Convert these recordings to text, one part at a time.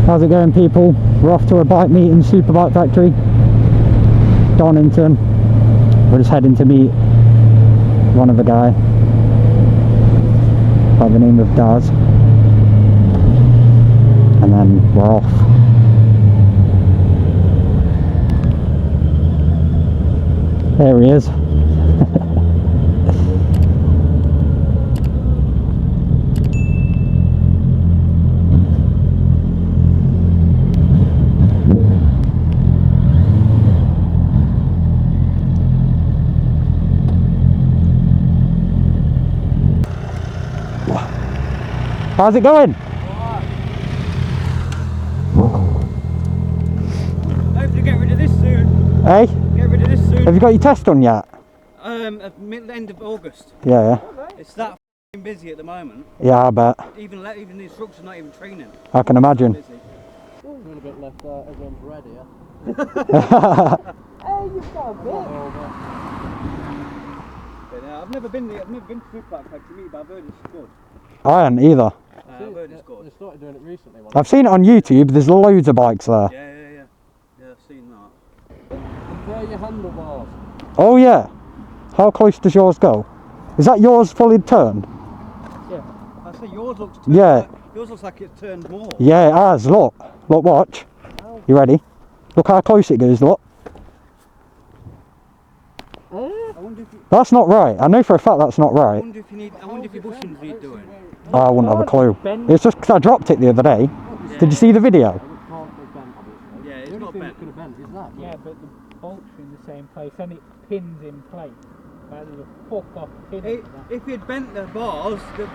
How's it going, people? We're off to a bike meet in Superbike factory, Donington. We're just heading to meet one of the guy by the name of Daz, and then we're off. There he is. How's it going? Hopefully get rid of this soon. Hey? Get rid of this soon. Have you got your test done yet? At the end of August. Yeah. It's that f***ing busy at the moment. Yeah, I bet. Even the instructors are not even training. I can imagine. A little bit left everyone's ready, yeah? Hey, you've got a bit. I've never been to Superbike factory, but I've heard it's good. I hadn't either. I've heard it's good. They started doing it recently. I've seen it on YouTube, there's loads of bikes there. Yeah, I've seen that. Compare your handlebars. Oh yeah. How close does yours go? Is that yours fully turned? Yeah. I say yours looks turned. Yeah. Yours looks like it's turned more. Yeah, it has. Look, watch. You ready? Look how close it goes, look. I wonder if you, That's not right. I know for a fact that's not right. I wonder if your bushings need doing. I wouldn't have a clue. It's just because I dropped it the other day. Yeah. Did you see the video? Yeah, it's not bent. Could have bent, is that? Yeah, but the bolts are in the same place and it pins in place. There's a fuck off pin. If you'd bent the bars, because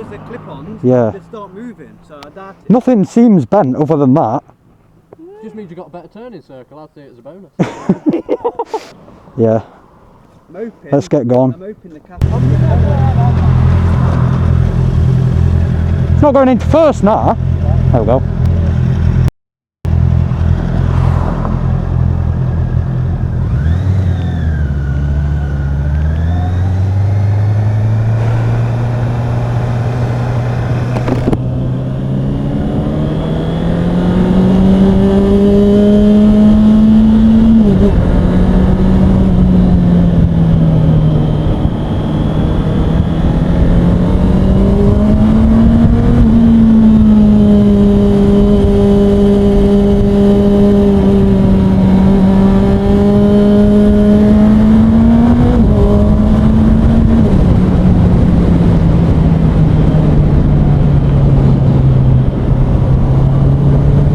they're clip-ons, Yeah. they'd start moving. So I doubt it. Nothing seems bent other than that. Just means you got a better turning circle. I'd say it as a bonus. Yeah. I'm hoping, Let's get going. I'm hoping the cap. It's not going into first now. There we go.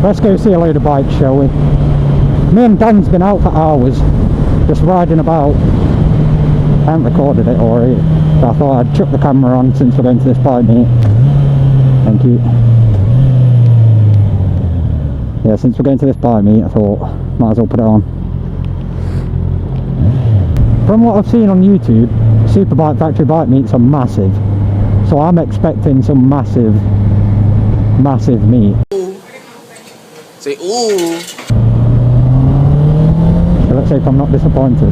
Let's go see a load of bikes, shall we? Me and Dan's been out for hours, just riding about. I haven't recorded it already, but I thought I'd chuck the camera on since we're going to this bike meet. Thank you. Yeah, since we're going to this bike meet, I thought might as well put it on. From what I've seen on YouTube, Superbike factory bike meets are massive, so I'm expecting some massive meet. Say ooh. So let's see if I'm not disappointed.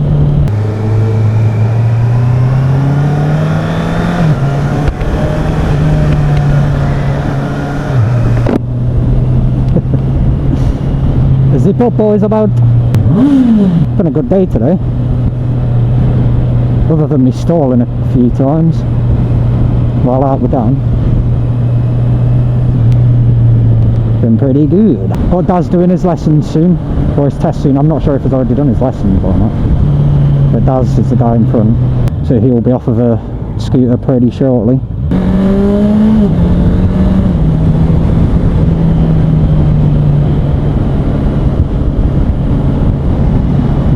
Zip up, boys, about. It's been a good day today, other than me stalling a few times while out with Dan. Been pretty good. Got Daz doing his lessons soon, or his test soon. I'm not sure if he's already done his lessons or not, but Daz is the guy in front, so he will be off of a scooter pretty shortly.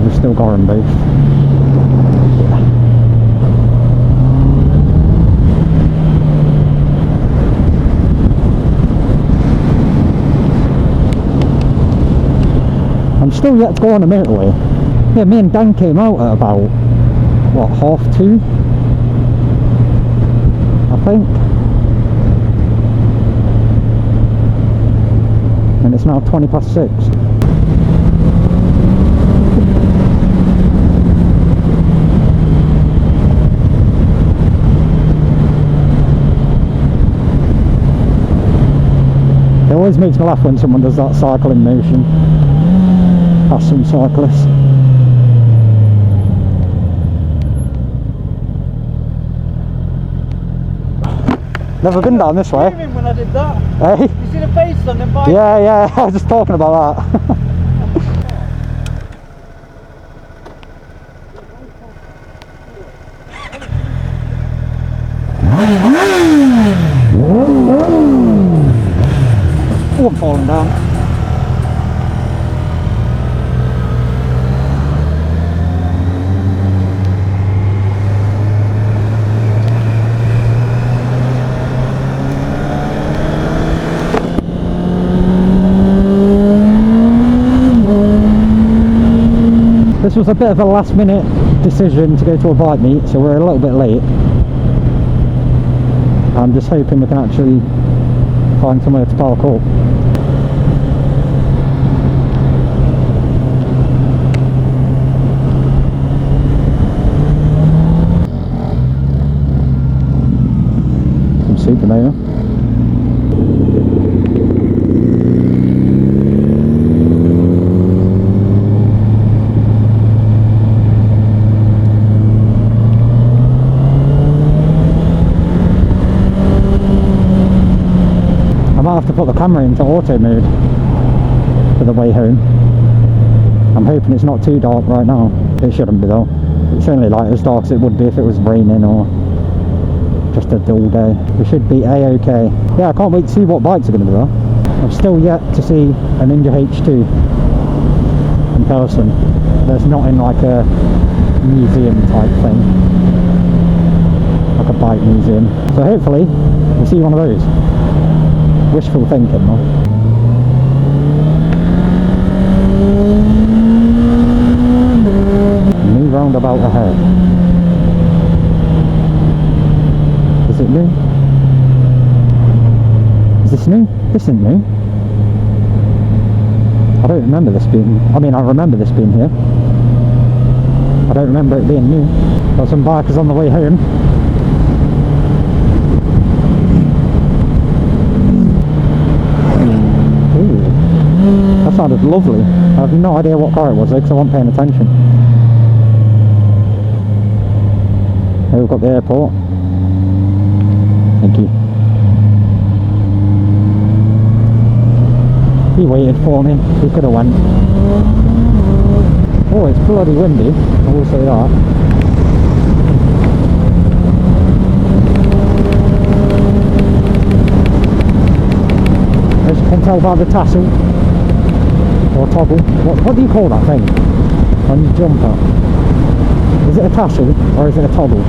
We've still got him both. I'm still yet to go on a motorway. Yeah, me and Dan came out at about, what, 2:30? I think. And it's now 6:20. It always makes me laugh when someone does that cycle in motion past some cyclists. Never been down this way. Screaming when I did that. Hey? You see the faces on them bikes? Yeah, I was just talking about that. Oh, I'm falling down. This was a bit of a last minute decision to go to a bike meet, so we're a little bit late. I'm just hoping we can actually find somewhere to park up. Some Superbike. I might have to put the camera into auto mode for the way home. I'm hoping it's not too dark right now. It shouldn't be though. It's only like as dark as it would be if it was raining or just a dull day. We should be a-okay. Yeah, I can't wait to see what bikes are going to be there. I've still yet to see a Ninja H2 in person. That's not in like a museum type thing, like a bike museum. So hopefully we'll see one of those. Wishful thinking though. New roundabout ahead. Is it new? Is this new? This isn't new. I don't remember this being... I mean, I remember this being here. I don't remember it being new. Got some bikers on the way home. That sounded lovely. I have no idea what car it was though, because I wasn't paying attention. Here we've got the airport. Thank you. He waited for me. He could have went. Oh, it's bloody windy. I will say that. As you can tell by the tassel. Or toggle. What do you call that thing on your jumper? Is it a tassel or is it a toggle?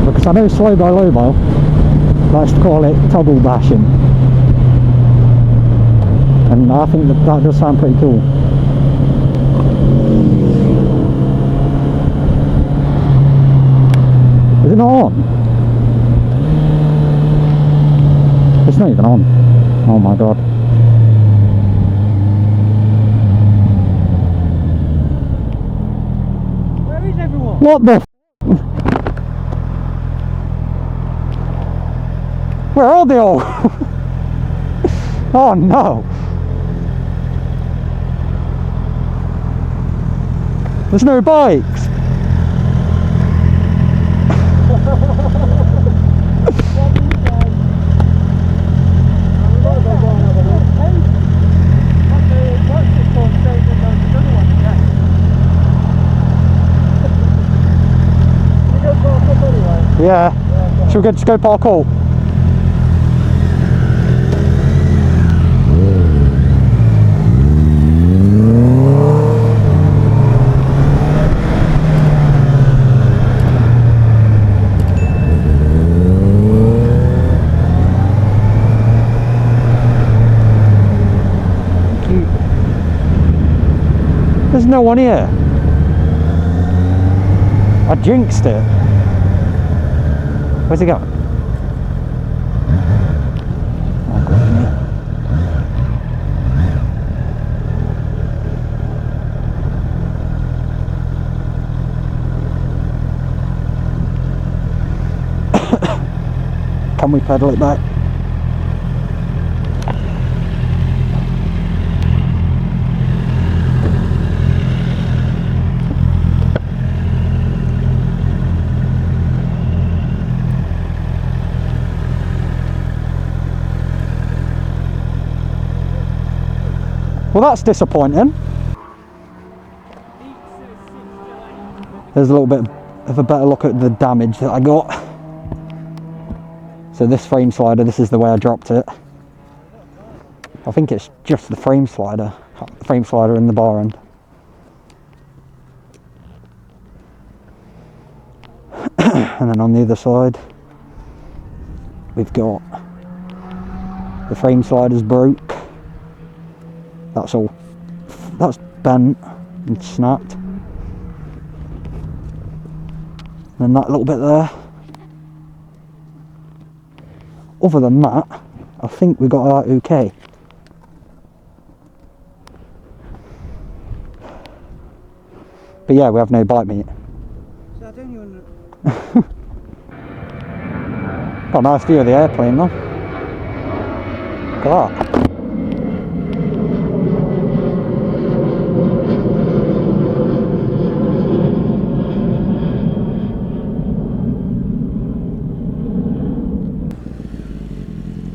Because I know Slow By Low By likes to call it toggle bashing, and I think that does sound pretty cool. Is it not on? It's not even on. Oh my god. What the f? Where are they all? Oh no! There's no bikes! Yeah. Should we just go parkour? There's no one here. I jinxed it. Where's he going? Oh, God, Can we pedal it back? Well, that's disappointing. There's a little bit of a better look at the damage that I got. So this frame slider, this is the way I dropped it. I think it's just the frame slider and the bar end. And then on the other side, we've got the frame sliders broke. That's all. That's bent and snapped. And then that little bit there. Other than that, I think we got that okay. But yeah, we have no bike meat. So I don't even... Got a nice view of the airplane though. Look at that.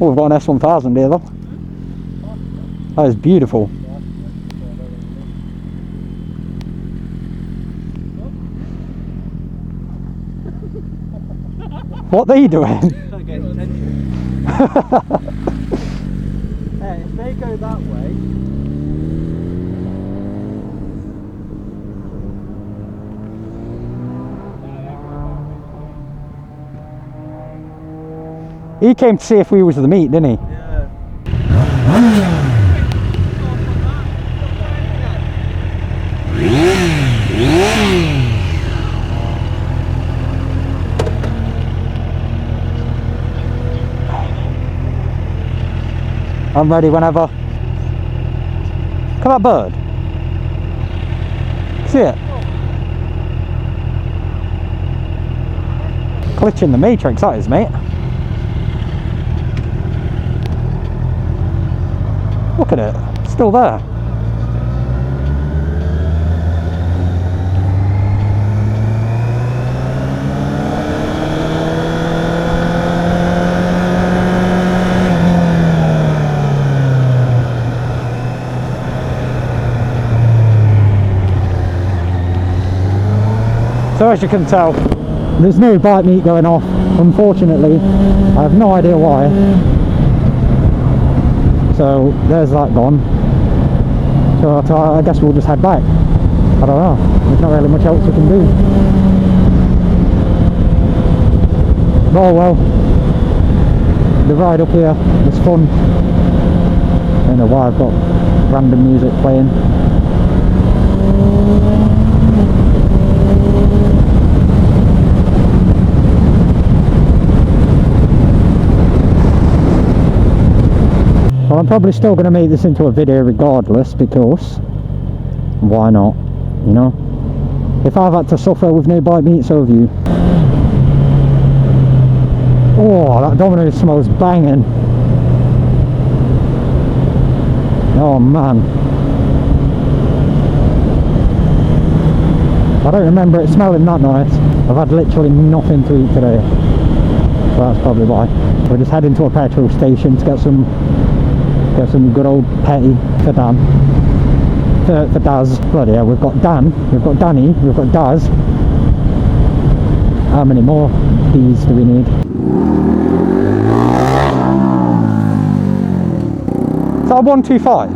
Oh, we've got an S1000 here though. That is beautiful. What are you doing? Trying to get attention. Hey, if they go that way... He came to see if we was the meat, didn't he? Yeah. I'm ready whenever. Look at that bird. See it? Glitching the matrix, that is, mate. Look at it, still there. So as you can tell, there's no bike meat going off, unfortunately. I have no idea why. So there's that gone. So I guess we'll just head back. I don't know, there's not really much else we can do. Oh well, the ride up here was fun. I don't know why I've got random music playing. Well, I'm probably still going to make this into a video regardless, because why not, you know? If I've had to suffer with no bike meat, so have you. Oh, that Domino's smells banging. Oh man, I don't remember it smelling that nice. I've had literally nothing to eat today, so that's probably why. We're just heading to a petrol station to get some good old petty for Dan. For Daz. Bloody hell, we've got Dan, we've got Danny, we've got Daz. How many more D's do we need? Is that a 125?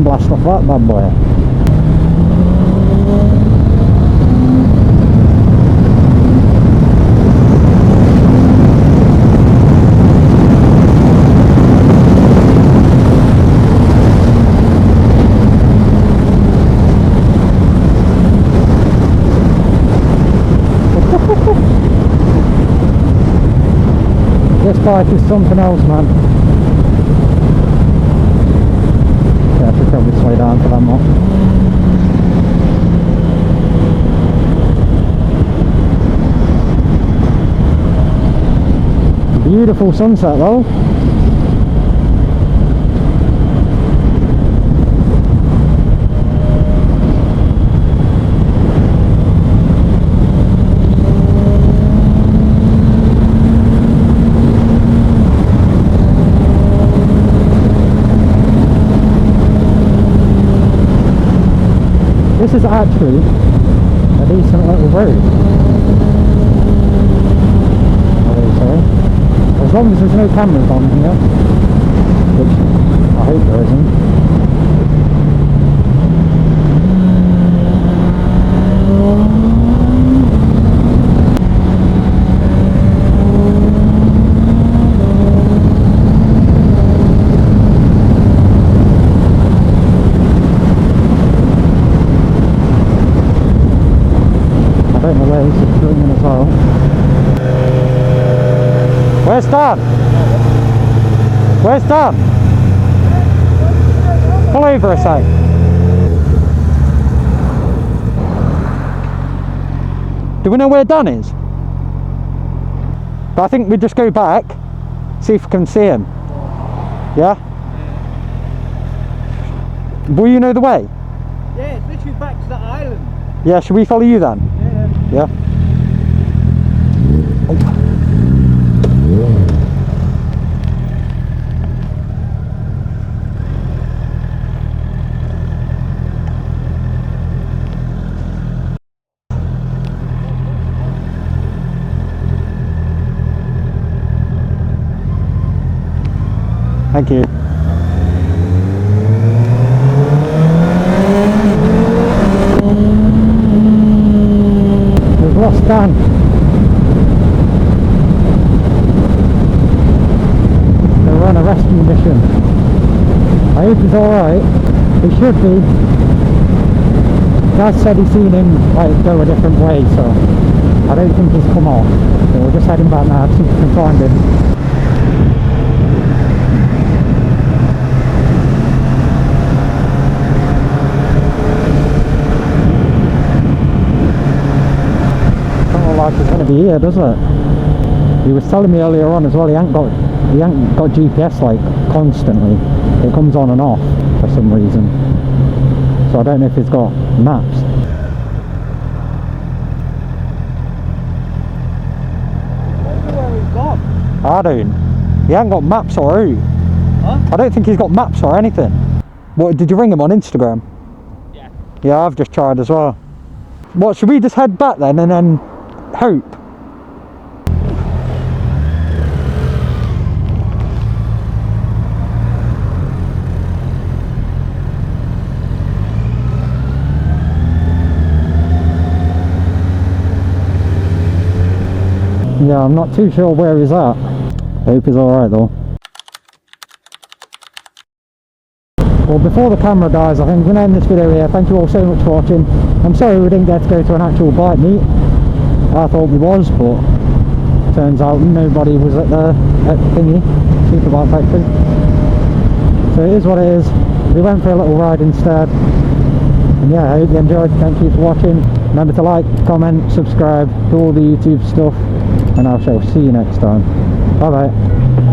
Blast off that bad boy. This bike is something else, man. I should probably slow down for that more. beautiful sunset though. This is actually a decent little road. I would say. As long as there's no cameras on here, which I hope there isn't. I don't know where he's doing as well. Where's Dan? Where's Dan? Pull over a sec. Do we know where Dan is? But I think we just go back, see if we can see him. Yeah? Will you know the way? Yeah, it's literally back to the island. Yeah, should we follow you then? Yeah. Yeah? Thank you. We've lost Dan. We're on a rescue mission. I hope he's alright. He should be. Dad said he's seen him like go a different way, so I don't think he's come off. So we're just heading back now to see if we can find him. Like it's going to be here, does it? He was telling me earlier on as well, he ain't got GPS like constantly. It comes on and off for some reason. So I don't know if he's got maps. I don't know where he's gone. I don't. He ain't got maps or who? Huh? I don't think he's got maps or anything. What, did you ring him on Instagram? Yeah. Yeah, I've just tried as well. What, should we just head back then and then hope? Yeah, I'm not too sure where he's at. Hope he's alright though. Well, before the camera dies, I think I'm going to end this video here. Thank you all so much for watching. I'm sorry we didn't get to go to an actual bike meet. I thought we was, but turns out nobody was at the thingy, Superbike factory. So it is what it is. We went for a little ride instead. And yeah, I hope you enjoyed. Thank you for watching. Remember to like, comment, subscribe, do all the YouTube stuff, and I shall see you next time. Bye bye.